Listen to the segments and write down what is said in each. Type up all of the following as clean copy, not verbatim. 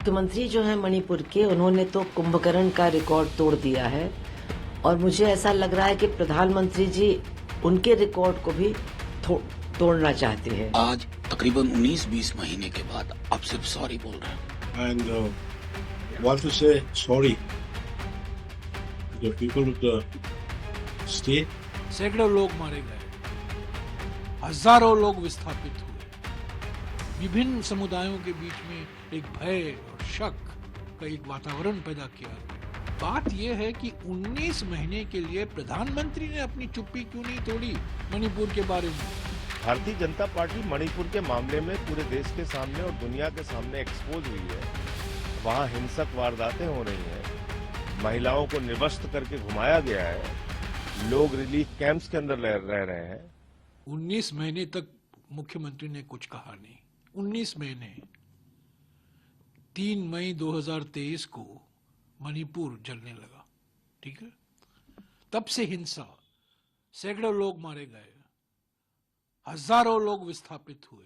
मुख्यमंत्री जो है मणिपुर के, उन्होंने तो कुंभकर्ण का रिकॉर्ड तोड़ दिया है और मुझे ऐसा लग रहा है कि प्रधानमंत्री जी उनके रिकॉर्ड को भी तोड़ना चाहते हैं। आज तकरीबन 19-20 महीने के बाद आप सिर्फ सॉरी बोल रहे हैं। And want to say sorry to the people of the state. सैकड़ों लोग मारे गए, हजारों लोग विस्थापित हुए, विभिन्न समुदायों के बीच में एक भय और शक का एक वातावरण पैदा किया। बात यह है कि 19 महीने के लिए प्रधानमंत्री ने अपनी चुप्पी क्यों नहीं तोड़ी मणिपुर के बारे में। भारतीय जनता पार्टी मणिपुर के मामले में पूरे देश के सामने और दुनिया के सामने एक्सपोज हुई है। वहां हिंसक वारदातें हो रही हैं, महिलाओं को निर्वस्त्र करके घुमाया गया है, लोग रिलीफ कैंप्स के अंदर रह रहे हैं। 19 महीने तक मुख्यमंत्री ने कुछ कहा नहीं। 19 महीने 3 मई 2023 को मणिपुर जलने लगा, ठीक है। तब से हिंसा, सैकड़ों लोग मारे गए, हजारों लोग विस्थापित हुए,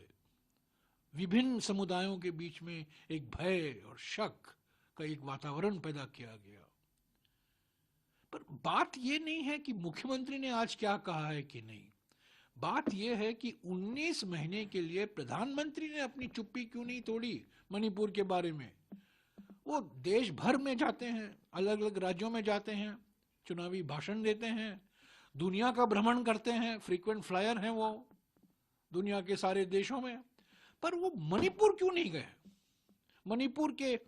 विभिन्न समुदायों के बीच में एक भय और शक का एक वातावरण पैदा किया गया। पर बात यह नहीं है कि मुख्यमंत्री ने आज क्या कहा है कि नहीं। बात यह है कि 19 महीने के लिए प्रधानमंत्री ने अपनी चुप्पी क्यों नहीं तोड़ी मणिपुर के बारे में। वो देश भर में जाते हैं, अलग अलग राज्यों में जाते हैं, चुनावी भाषण देते हैं, दुनिया का भ्रमण करते हैं, फ्रीक्वेंट फ्लायर हैं वो दुनिया के सारे देशों में। पर वो मणिपुर क्यों नहीं गए? मणिपुर के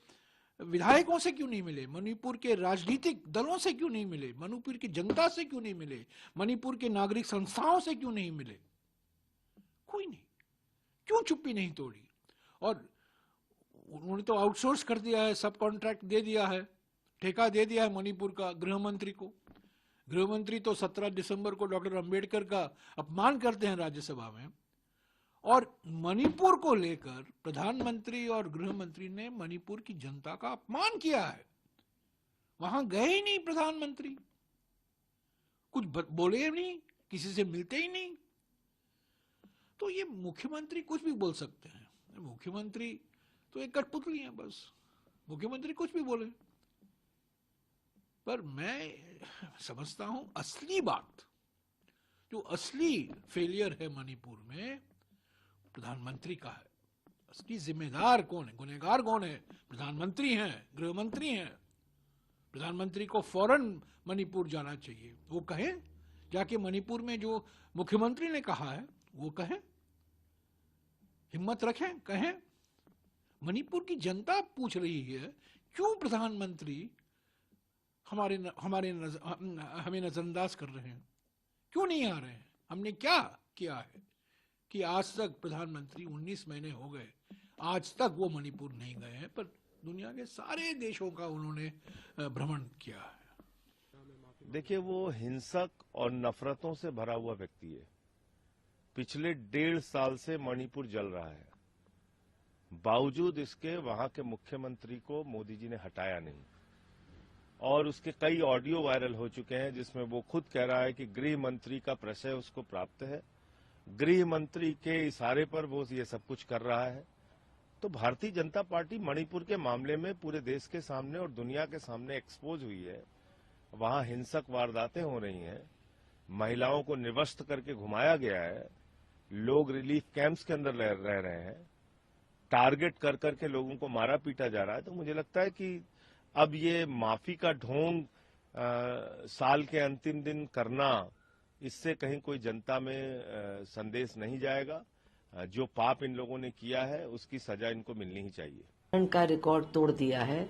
विधायकों से क्यों नहीं मिले? मणिपुर के राजनीतिक दलों से क्यों नहीं मिले? मणिपुर की जनता से क्यों नहीं मिले? मणिपुर के नागरिक संस्थाओं से क्यों नहीं मिले? कोई नहीं। क्यों चुप्पी नहीं तोड़ी? और उन्होंने तो आउटसोर्स कर दिया है, सब कॉन्ट्रैक्ट दे दिया है, ठेका दे दिया है मणिपुर का गृह मंत्री को। गृह मंत्री तो 17 दिसंबर को डॉक्टर अंबेडकर का अपमान करते हैं राज्यसभा में, और मणिपुर को लेकर प्रधानमंत्री और गृह मंत्री ने मणिपुर की जनता का अपमान किया है। वहां गए ही नहीं प्रधानमंत्री, कुछ बोले नहीं, किसी से मिलते ही नहीं। तो ये मुख्यमंत्री कुछ भी बोल सकते हैं। मुख्यमंत्री तो एक कठपुतली है, बस मुख्यमंत्री कुछ भी बोले। पर मैं समझता हूं असली बात, जो असली फेलियर है मणिपुर में, प्रधानमंत्री का है। असली जिम्मेदार कौन है, गुनहगार कौन है? प्रधानमंत्री हैं, गृह मंत्री हैं। प्रधानमंत्री को फौरन मणिपुर जाना चाहिए। वो कहें, जाके मणिपुर में जो मुख्यमंत्री ने कहा है वो कहें, हिम्मत रखें, कहें। मणिपुर की जनता पूछ रही है, क्यों प्रधानमंत्री हमें नजरअंदाज कर रहे हैं, क्यों नहीं आ रहे हैं? हमने क्या किया है कि आज तक प्रधानमंत्री 19 महीने हो गए, आज तक वो मणिपुर नहीं गए हैं, पर दुनिया के सारे देशों का उन्होंने भ्रमण किया है। देखिए, वो हिंसक और नफरतों से भरा हुआ व्यक्ति है। पिछले 1.5 साल से मणिपुर जल रहा है, बावजूद इसके वहां के मुख्यमंत्री को मोदी जी ने हटाया नहीं। और उसके कई ऑडियो वायरल हो चुके हैं जिसमें वो खुद कह रहा है कि गृह मंत्री का प्रशय उसको प्राप्त है, गृह मंत्री के इशारे पर वो ये सब कुछ कर रहा है। तो भारतीय जनता पार्टी मणिपुर के मामले में पूरे देश के सामने और दुनिया के सामने एक्सपोज हुई है। वहां हिंसक वारदातें हो रही हैं, महिलाओं को निर्वस्त्र करके घुमाया गया है, लोग रिलीफ कैंप्स के अंदर रह रहे हैं, टारगेट कर करके लोगों को मारा पीटा जा रहा है। तो मुझे लगता है कि अब ये माफी का ढोंग साल के अंतिम दिन करना, इससे कहीं कोई जनता में संदेश नहीं जाएगा। जो पाप इन लोगों ने किया है उसकी सजा इनको मिलनी ही चाहिए। उनका रिकॉर्ड तोड़ दिया है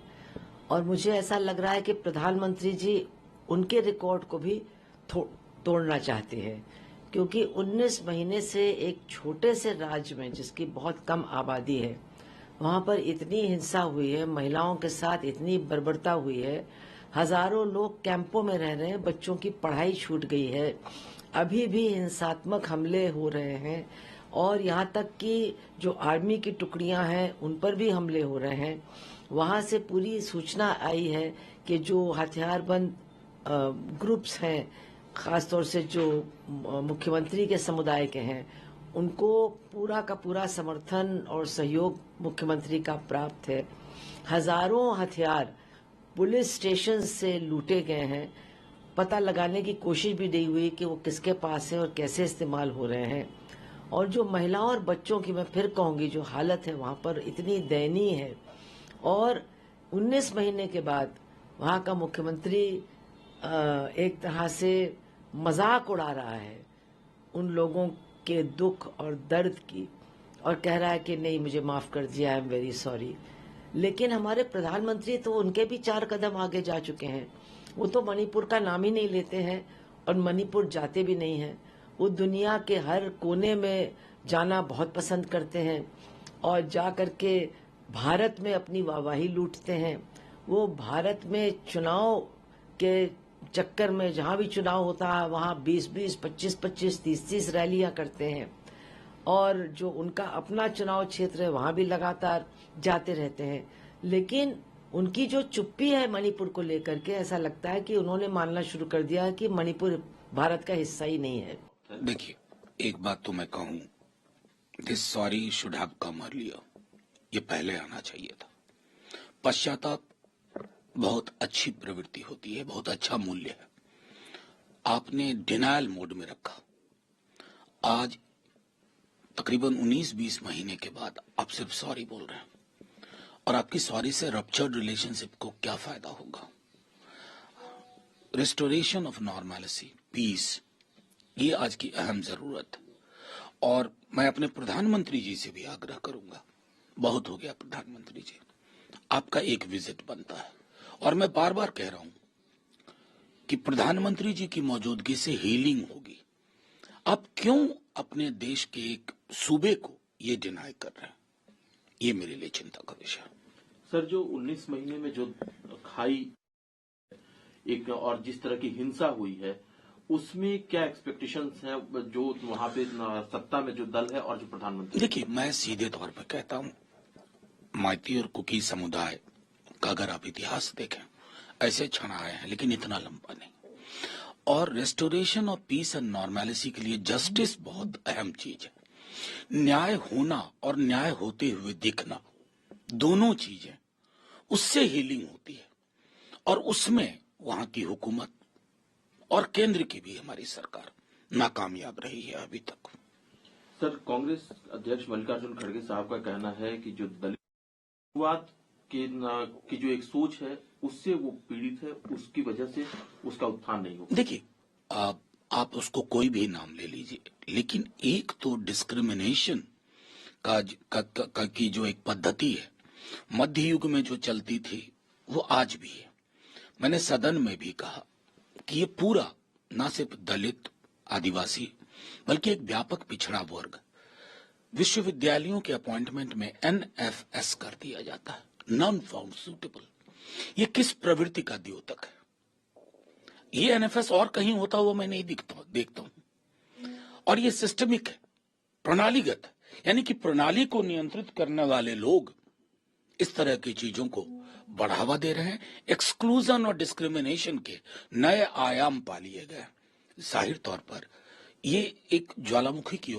और मुझे ऐसा लग रहा है कि प्रधानमंत्री जी उनके रिकॉर्ड को भी तोड़ना चाहते हैं, क्योंकि 19 महीने से एक छोटे से राज्य में, जिसकी बहुत कम आबादी है, वहां पर इतनी हिंसा हुई है, महिलाओं के साथ इतनी बर्बरता हुई है, हजारों लोग कैंपों में रह रहे हैं, बच्चों की पढ़ाई छूट गई है, अभी भी हिंसात्मक हमले हो रहे हैं, और यहाँ तक कि जो आर्मी की टुकड़ियां हैं उन पर भी हमले हो रहे हैं। वहां से पूरी सूचना आई है कि जो हथियारबंद ग्रुप्स हैं, खासतौर से जो मुख्यमंत्री के समुदाय के हैं, उनको पूरा का पूरा समर्थन और सहयोग मुख्यमंत्री का प्राप्त है। हजारों हथियार पुलिस स्टेशन से लूटे गए हैं। पता लगाने की कोशिश भी नहीं हुई कि वो किसके पास है और कैसे इस्तेमाल हो रहे हैं। और जो महिलाओं और बच्चों की, मैं फिर कहूंगी, जो हालत है वहां पर इतनी दयनीय है। और 19 महीने के बाद वहां का मुख्यमंत्री एक तरह से मजाक उड़ा रहा है उन लोगों के दुख और दर्द की, और कह रहा है कि नहीं, मुझे माफ कर दिया, आई एम वेरी सॉरी। लेकिन हमारे प्रधानमंत्री तो उनके भी 4 कदम आगे जा चुके हैं। वो तो मणिपुर का नाम ही नहीं लेते हैं और मणिपुर जाते भी नहीं हैं। वो दुनिया के हर कोने में जाना बहुत पसंद करते हैं और जा करके भारत में अपनी वाहवाही लूटते हैं। वो भारत में चुनाव के चक्कर में जहां भी चुनाव होता है वहां 20-20, 25-25, 30-30 रैलियां करते हैं। और जो उनका अपना चुनाव क्षेत्र है वहां भी लगातार जाते रहते हैं। लेकिन उनकी जो चुप्पी है मणिपुर को लेकर के, ऐसा लगता है कि उन्होंने मानना शुरू कर दिया है कि मणिपुर भारत का हिस्सा ही नहीं है। देखिए, एक बात तो मैं कहूं, this sorry should have come earlier. ये पहले आना चाहिए था। पश्चाताप बहुत अच्छी प्रवृत्ति होती है, बहुत अच्छा मूल्य है। आपने डिनायल मोड में रखा। आज तकरीबन 19-20 महीने के बाद आप सिर्फ सॉरी बोल रहे हैं, और आपकी सॉरी से रप्चर्ड रिलेशनशिप को क्या फायदा होगा? रिस्टोरेशन ऑफ नॉर्मैलिटी, पीस, ये आज की अहम जरूरत है। और मैं अपने प्रधानमंत्री जी से भी आग्रह करूंगा, बहुत हो गया प्रधानमंत्री जी, आपका एक विजिट बनता है। और मैं बार बार कह रहा हूं कि प्रधानमंत्री जी की मौजूदगी से हीलिंग होगी। आप क्यों अपने देश के एक सूबे को ये डिनाई कर रहे हैं? ये मेरे लिए चिंता का विषय है। सर, जो 19 महीने में जो खाई एक और जिस तरह की हिंसा हुई है, उसमें क्या एक्सपेक्टेशंस हैं जो वहां पे सत्ता में जो दल है और जो प्रधानमंत्री? देखिए, मैं सीधे तौर पर कहता हूं, माइती और कुकी समुदाय का अगर आप इतिहास देखें, ऐसे क्षण आए हैं, लेकिन इतना लंबा नहीं। और restoration of peace and normality के लिए जस्टिस बहुत अहम चीज है। न्याय होना और न्याय होते हुए दिखना, दोनों चीजें, उससे हीलिंग होती है। और उसमें वहां की हुकूमत और केंद्र की भी हमारी सरकार नाकामयाब रही है अभी तक। सर, कांग्रेस अध्यक्ष मल्लिकार्जुन खड़गे साहब का कहना है कि जो दलितवाद की जो एक सोच है उससे वो पीड़ित है, उसकी वजह से उसका उत्थान नहीं होगा। देखिए, आप उसको कोई भी नाम ले लीजिए, लेकिन एक तो डिस्क्रिमिनेशन की जो एक पद्धति है मध्य युग में जो चलती थी, वो आज भी है। मैंने सदन में भी कहा कि ये पूरा न सिर्फ दलित, आदिवासी, बल्कि एक व्यापक पिछड़ा वर्ग, विश्वविद्यालयों के अपॉइंटमेंट में NFS कर दिया जाता है, नॉन फाउंड सूटेबल। ये किस प्रवृत्ति का द्योतक है? ये NFS और कहीं होता हुआ मैं नहीं देखता हूं। और ये सिस्टमिक है, प्रणालीगत है, यानी कि प्रणाली को नियंत्रित करने वाले लोग इस तरह की चीजों को बढ़ावा दे रहे हैं। एक्सक्लूजन और डिस्क्रिमिनेशन के नए आयाम पा लिए गए। जाहिर तौर पर ये एक ज्वालामुखी की